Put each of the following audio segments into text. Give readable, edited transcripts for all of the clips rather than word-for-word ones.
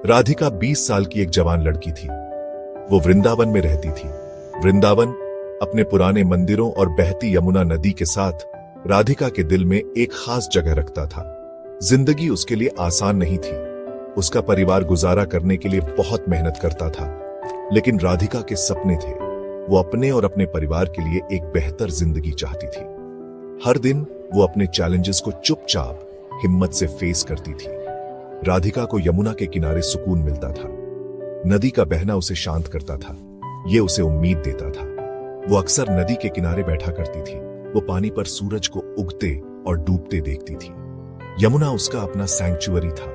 राधिका 20 साल की एक जवान लड़की थी। वो वृंदावन में रहती थी। वृंदावन अपने पुराने मंदिरों और बहती यमुना नदी के साथ राधिका के दिल में एक खास जगह रखता था। जिंदगी उसके लिए आसान नहीं थी। उसका परिवार गुजारा करने के लिए बहुत मेहनत करता था, लेकिन राधिका के सपने थे। वो अपने और अपने परिवार के लिए एक बेहतर जिंदगी चाहती थी। हर दिन वो अपने चैलेंजेस को चुपचाप हिम्मत से फेस करती थी। राधिका को यमुना के किनारे सुकून मिलता था। नदी का बहना उसे शांत करता था। ये उसे उम्मीद देता था। वो अक्सर नदी के किनारे बैठा करती थी। वो पानी पर सूरज को उगते और डूबते देखती थी। यमुना उसका अपना सैंक्चुअरी था।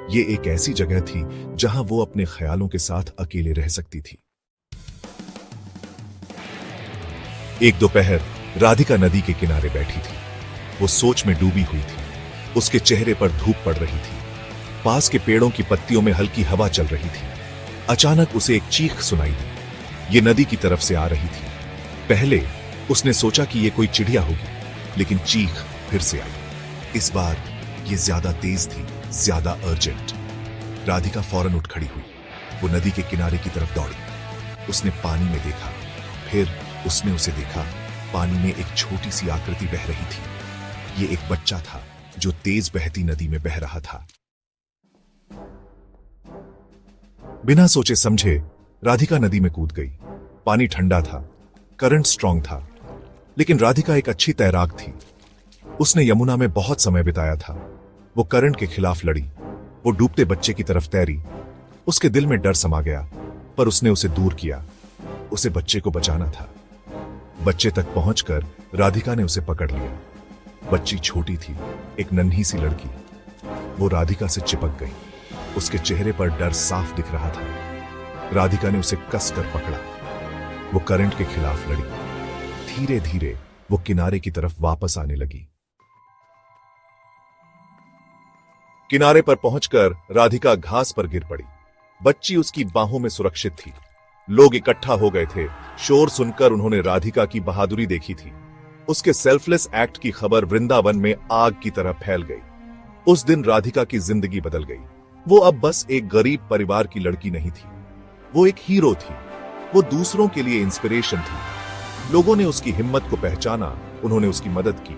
ये एक ऐसी जगह थी जहां वो अपने ख्यालों के साथ अकेले रह सकती थी। एक दोपहर राधिका नदी के किनारे बैठी थी। वो सोच में डूबी हुई थी। उसके चेहरे पर धूप पड़ रही थी। पास के पेड़ों की पत्तियों में हल्की हवा चल रही थी। अचानक उसे एक चीख सुनाई दी। ये नदी की तरफ से आ रही थी। पहले उसने सोचा कि ये कोई चिड़िया होगी, लेकिन चीख फिर से आई। इस बार ये ज्यादा तेज थी, ज्यादा अर्जेंट। राधिका फौरन उठ खड़ी हुई। वो नदी के किनारे की तरफ दौड़ी। उसने पानी में देखा, फिर उसने उसे देखा। पानी में एक छोटी सी आकृति बह रही थी। ये एक बच्चा था जो तेज बहती नदी में बह रहा था। बिना सोचे समझे राधिका नदी में कूद गई। पानी ठंडा था, करंट स्ट्रांग था, लेकिन राधिका एक अच्छी तैराक थी। उसने यमुना में बहुत समय बिताया था। वो करंट के खिलाफ लड़ी। वो डूबते बच्चे की तरफ तैरी। उसके दिल में डर समा गया, पर उसने उसे दूर किया। उसे बच्चे को बचाना था। बच्चे तक पहुंचकर राधिका ने उसे पकड़ लिया। बच्ची छोटी थी, एक नन्ही सी लड़की। वो राधिका से चिपक गई। उसके चेहरे पर डर साफ दिख रहा था। राधिका ने उसे कसकर पकड़ा। वो करंट के खिलाफ लड़ी। धीरे धीरे वो किनारे की तरफ वापस आने लगी। किनारे पर पहुंचकर राधिका घास पर गिर पड़ी। बच्ची उसकी बाहों में सुरक्षित थी। लोग इकट्ठा हो गए थे। शोर सुनकर उन्होंने राधिका की बहादुरी देखी थी। उसके सेल्फलेस एक्ट की खबर वृंदावन में आग की तरह फैल गई। उस दिन राधिका की जिंदगी बदल गई। वो अब बस एक गरीब परिवार की लड़की नहीं थी। वो एक हीरो थी। वो दूसरों के लिए इंस्पिरेशन थी। लोगों ने उसकी हिम्मत को पहचाना। उन्होंने उसकी मदद की।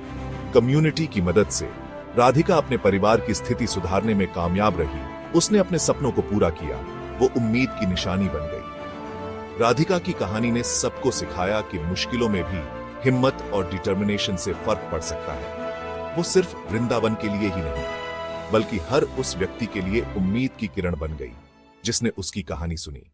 कम्युनिटी की मदद से राधिका अपने परिवार की स्थिति सुधारने में कामयाब रही। उसने अपने सपनों को पूरा किया। वो उम्मीद की निशानी बन गई। राधिका की कहानी ने सबको सिखाया कि मुश्किलों में भी हिम्मत और डिटर्मिनेशन से फर्क पड़ सकता है। वो सिर्फ वृंदावन के लिए ही नहीं, बल्कि हर उस व्यक्ति के लिए उम्मीद की किरण बन गई जिसने उसकी कहानी सुनी।